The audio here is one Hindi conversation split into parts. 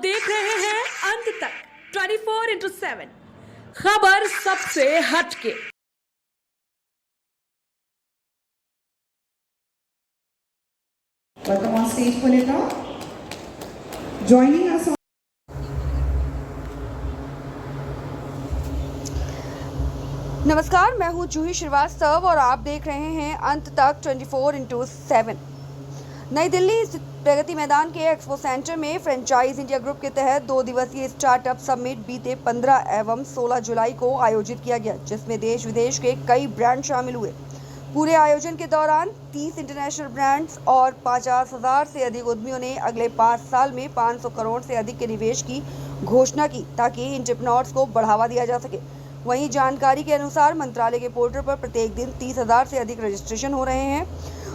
देख रहे हैं अंत तक 24/7 खबर सबसे हटके। Welcome on stage, Punita. Joining us on नमस्कार, मैं हूं जूही श्रीवास्तव और आप देख रहे हैं अंत तक 24/7। नई दिल्ली स्थित प्रगति मैदान के एक्सपो सेंटर में फ्रेंचाइज इंडिया ग्रुप के तहत 2 दिवसीय स्टार्टअप समिट बीते 15 एवं 16 जुलाई को आयोजित किया गया, जिसमें देश विदेश के कई ब्रांड शामिल हुए। पूरे आयोजन के दौरान 30 इंटरनेशनल ब्रांड्स और 50,000 से अधिक उद्यमियों ने अगले 5 साल में 500 करोड़ से अधिक के निवेश की घोषणा की, ताकि एंटरप्रेन्योर्स को बढ़ावा दिया जा सके। वहीं जानकारी के अनुसार मंत्रालय के पोर्टल पर प्रत्येक दिन 30,000 से अधिक रजिस्ट्रेशन हो रहे हैं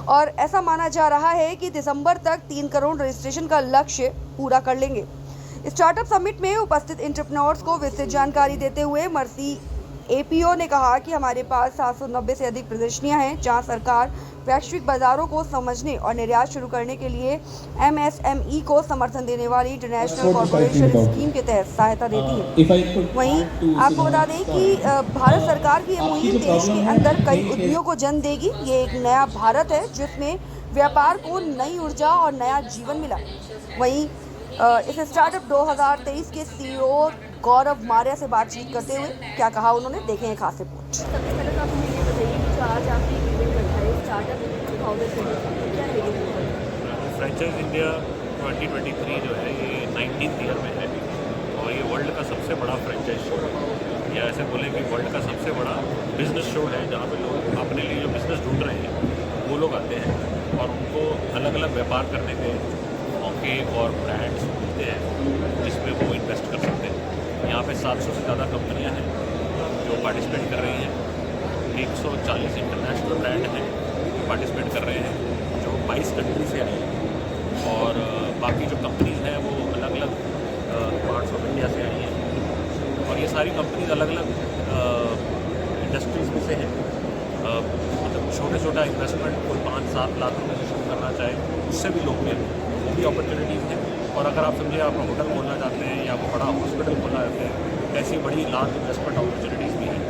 और ऐसा माना जा रहा है कि दिसंबर तक 3 करोड़ रजिस्ट्रेशन का लक्ष्य पूरा कर लेंगे। स्टार्टअप समिट में उपस्थित एंटरप्रेन्योर्स को विस्तृत जानकारी देते हुए मर्सी एपीओ ने कहा कि हमारे पास 790 से अधिक प्रदर्शनियां हैं, जहां सरकार वैश्विक बाजारों को समझने और निर्यात शुरू करने के लिए एमएसएमई को समर्थन देने वाली इंटरनेशनल कॉर्पोरेशन स्कीम के तहत सहायता देती है। वहीं आपको बता दें कि भारत सरकार की ये मुहिम देश के अंदर कई उद्यमियों को जन्म देगी। ये एक नया भारत है जिसमें व्यापार को नई ऊर्जा और नया जीवन मिला। वहीं इस स्टार्टअप 2023 के सीईओ गौरव मार्या से बातचीत करते हुए क्या कहा उन्होंने, देखें एक खास रिपोर्ट। सबसे पहले तो आप हमें ये बताइए कि जो आज आपने इवेंट रखा है स्टार्टअप 2023 क्या है? फ्रेंचाइज इंडिया 2023 जो है ये 19th ईयर में है और ये वर्ल्ड का सबसे बड़ा फ्रेंचाइज शो है, या ऐसे बोले कि वर्ल्ड का सबसे बड़ा बिजनेस शो है, जहाँ पे लोग अपने लिए जो बिज़नेस ढूंढ रहे हैं वो लोग आते हैं और उनको अलग अलग व्यापार करने के मौके और ब्रांड्स मिलते हैं जिसमें वो इन्वेस्ट कर सकते हैं। यहाँ पे 700 से ज़्यादा कंपनियाँ हैं जो पार्टिसिपेट कर रही हैं। 140 इंटरनेशनल ब्रांड हैं जो पार्टिसिपेट कर रहे हैं, जो 22 कंट्री से आई हैं और बाकी जो कंपनीज़ हैं वो अलग अलग पार्ट्स ऑफ इंडिया से आई हैं और ये सारी कंपनीज अलग अलग इंडस्ट्रीज़ में से हैं। मतलब छोटा इन्वेस्टमेंट कोई 5-7 लाख रुपये से शुरू करना चाहे उससे भी लोग हैं, वो भी अपॉर्चुनिटीज़ हैं। और अगर आप समझे आप होटल खोलना चाहते हैं या कोई बड़ा हॉस्पिटल खोलना चाहते हैं, ऐसी बड़ी लार्ज इन्वेस्टमेंट अपॉर्चुनिटीज़ भी हैं।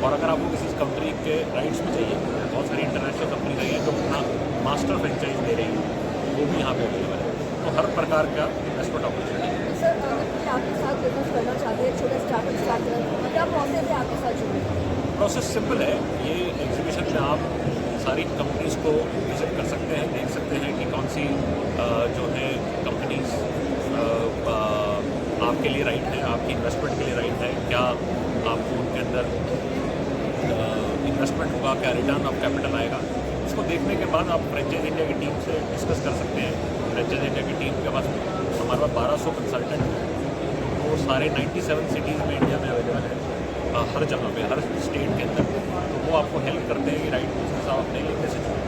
और अगर आपको किसी कंपनी के राइट्स में चाहिए, बहुत सारी इंटरनेशनल कंपनीज आई हैं जो अपना मास्टर फ्रेंचाइज दे रही है, वो भी यहाँ पे अवेलेबल है। तो हर प्रकार का इन्वेस्टमेंट अपॉर्चुनिटी है। सर, अगर कोई आपके साथ बिजनेस करना चाहते हैं, छोटा स्टार्टअप स्टार्ट करना, क्या प्रोसेस है आपके साथ जुड़ने? प्रोसेस सिंपल है। ये एग्जीबिशन में आप सारी कंपनीज़ को विजिट कर सकते हैं, देख सकते हैं कि कौन सी जो है कंपनीज़ आपके लिए राइट है, आपकी इन्वेस्टमेंट के लिए राइट है, क्या आपको उनके अंदर इन्वेस्टमेंट होगा, क्या रिटर्न ऑफ कैपिटल आएगा। इसको देखने के बाद आप फ्रेंचाइज इंडिया की टीम से डिस्कस कर सकते हैं। फ्रेंचाइज इंडिया की टीम के पास हमारे पास 1200 कंसल्टेंट हैं, वो सारे 97 सिटीज़ में इंडिया में अवेलेबल है, हर जगह पे, हर स्टेट के अंदर। तो वो आपको हेल्प करते हैं कि राइट बिजनेस आप अपने लिए कैसे चुनें।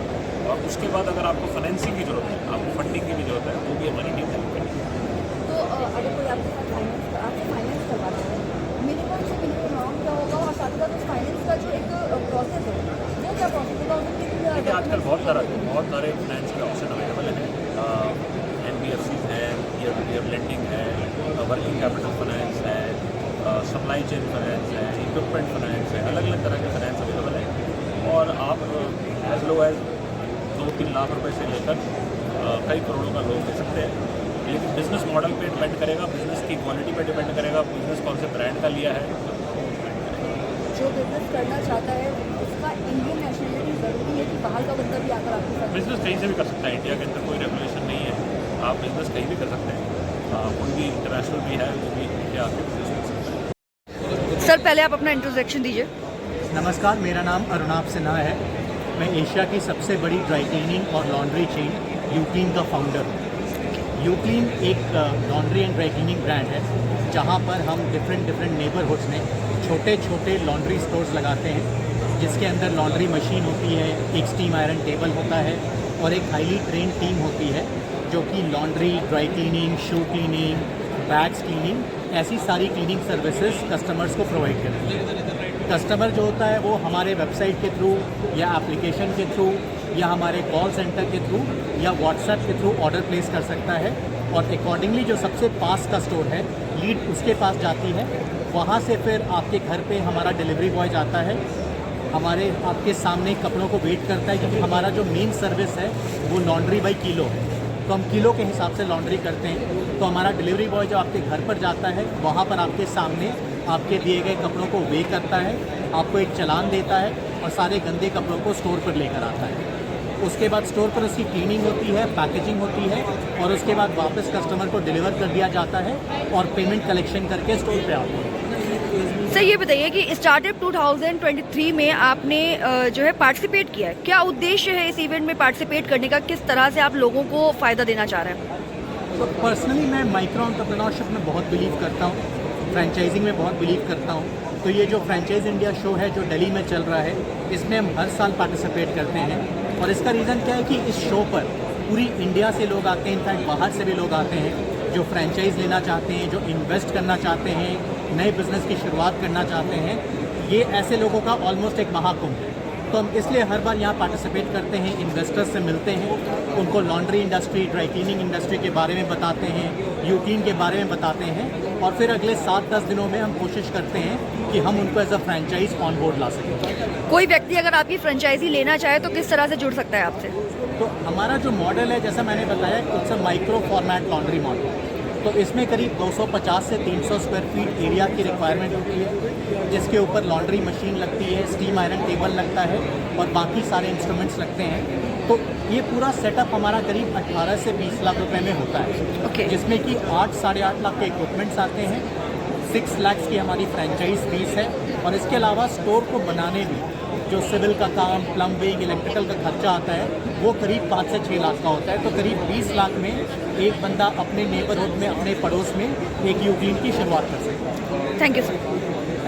और उसके बाद अगर आपको फाइनेंसिंग की ज़रूरत है, आपको फंडिंग की भी ज़रूरत है, वो भी हमारी टीम हेल्प करेगी। तो अगर कोई आपके साथ फाइनेंस करवाता है, मिनिमम से मिनिमम अमाउंट क्या होगा और साथ ही साथ उस फाइनेंस का जो एक प्रोसेस है वो क्या प्रोसेस होगा? देखिए आजकल बहुत सारे फाइनेंस के ऑप्शन अवेलेबल हैं। NBFCs हैं, ईयर लेंडिंग है, वर्किंग कैपिटल फाइनेंस है, सप्लाई चेन फाइनेंस है, इक्विपमेंट फाइनेंस है, अलग अलग तरह के फाइनेंस अवेलेबल है। और आप एज लो एज 2-3 लाख रुपए से लेकर कई करोड़ों का लोन ले सकते हैं। लेकिन बिज़नेस मॉडल पे डिपेंड करेगा, बिज़नेस की क्वालिटी पे डिपेंड करेगा, बिज़नेस कौन से ब्रांड का लिया है। जो बिजनेस करना चाहता है उसका इंडियन नेशनलिटी ज़रूरी है कि बाहर का बंदा भी आकर आपके साथ? बिज़नेस कहीं से भी कर सकता है, इंडिया के अंदर कोई रेगुलेशन नहीं है, आप बिज़नेस कहीं भी कर सकते हैं। कोई भी इंटरनेशनल भी है जो भी इंडिया आके बिजनेस कर सकता है। सर, पहले आप अपना इंट्रोडक्शन दीजिए। नमस्कार, मेरा नाम अरुणाभ सिन्हा है। मैं एशिया की सबसे बड़ी ड्राई क्लीनिंग और लॉन्ड्री चेन यूक्लीन का फाउंडर हूँ। यूक्लीन एक laundry and dry cleaning brand है, जहाँ पर हम डिफरेंट नेबरहुड्स में छोटे लॉन्ड्री स्टोर्स लगाते हैं, जिसके अंदर लॉन्ड्री मशीन होती है, एक स्टीम आयरन टेबल होता है और एक हाईली ट्रेंड टीम होती है जो कि laundry, dry cleaning, shoe cleaning, bags cleaning, ऐसी सारी क्लीनिंग सर्विसेज कस्टमर्स को प्रोवाइड करती है। कस्टमर जो होता है वो हमारे वेबसाइट के थ्रू या एप्लीकेशन के थ्रू या हमारे कॉल सेंटर के थ्रू या व्हाट्सएप के थ्रू ऑर्डर प्लेस कर सकता है। और अकॉर्डिंगली जो सबसे पास का स्टोर है, लीड उसके पास जाती है, वहाँ से फिर आपके घर पे हमारा डिलीवरी बॉय जाता है, हमारे आपके सामने कपड़ों को वेट करता है, क्योंकि हमारा जो मेन सर्विस है वो लॉन्ड्री बाई किलो है, तो हम किलो के हिसाब से लॉन्ड्री करते हैं। तो हमारा डिलीवरी बॉय जो आपके घर पर जाता है, वहाँ पर आपके सामने आपके दिए गए कपड़ों को वे करता है, आपको एक चालान देता है और सारे गंदे कपड़ों को स्टोर पर लेकर आता है। उसके बाद स्टोर पर उसकी क्लीनिंग होती है, पैकेजिंग होती है और उसके बाद वापस कस्टमर को डिलीवर कर दिया जाता है और पेमेंट कलेक्शन करके स्टोर पे आता है। सर ये बताइए कि स्टार्टअप 2023 में आपने जो है पार्टिसिपेट किया है, क्या उद्देश्य है इस इवेंट में पार्टिसिपेट करने का, किस तरह से आप लोगों को फ़ायदा देना चाह रहे हैं? तो पर्सनली मैं माइक्रो एंटरप्रेन्योरशिप में बहुत बिलीव करता हूँ, फ्रेंचाइजिंग में बहुत बिलीव करता हूँ। तो ये जो फ्रेंचाइज इंडिया शो है जो दिल्ली में चल रहा है, इसमें हम हर साल पार्टिसिपेट करते हैं। और इसका रीज़न क्या है कि इस शो पर पूरी इंडिया से लोग आते हैं, इनफैक्ट बाहर से भी लोग आते हैं जो फ्रेंचाइज लेना चाहते हैं, जो इन्वेस्ट करना चाहते हैं, नए बिज़नेस की शुरुआत करना चाहते हैं। ये ऐसे लोगों का ऑलमोस्ट एक महाकुंभ है। तो हम इसलिए हर बार यहाँ पार्टिसिपेट करते हैं, इन्वेस्टर्स से मिलते हैं, उनको laundry industry, dry cleaning industry के बारे में बताते हैं, यूटीन के बारे में बताते हैं और फिर अगले 7-10 दिनों में हम कोशिश करते हैं कि हम उनको as a franchise on board ला सकें। कोई व्यक्ति अगर आपकी फ्रेंचाइजी लेना चाहे तो किस तरह से जुड़ सकता है आपसे? तो हमारा जो मॉडल है, जैसा मैंने बताया, it's a micro format laundry model. तो इसमें करीब 250 से 300 स्क्वायर फीट एरिया की रिक्वायरमेंट होती है, जिसके ऊपर लॉन्ड्री मशीन लगती है, स्टीम आयरन टेबल लगता है और बाकी सारे इंस्ट्रूमेंट्स लगते हैं। तो ये पूरा सेटअप हमारा करीब 18 से 20 लाख रुपए में होता है। Okay. जिसमें कि 8-8.5 लाख के इक्विपमेंट्स आते हैं, 6 लाख की हमारी फ्रेंचाइज फीस है और इसके अलावा स्टोर को बनाने में जो सिविल का काम, प्लम्बिंग, इलेक्ट्रिकल का खर्चा आता है, वो करीब 5 से 6 लाख का होता है। तो करीब 20 लाख में एक बंदा अपने नेबरहुड में, अपने पड़ोस में एक यूटीन की शुरुआत कर सकता है। Thank you sir.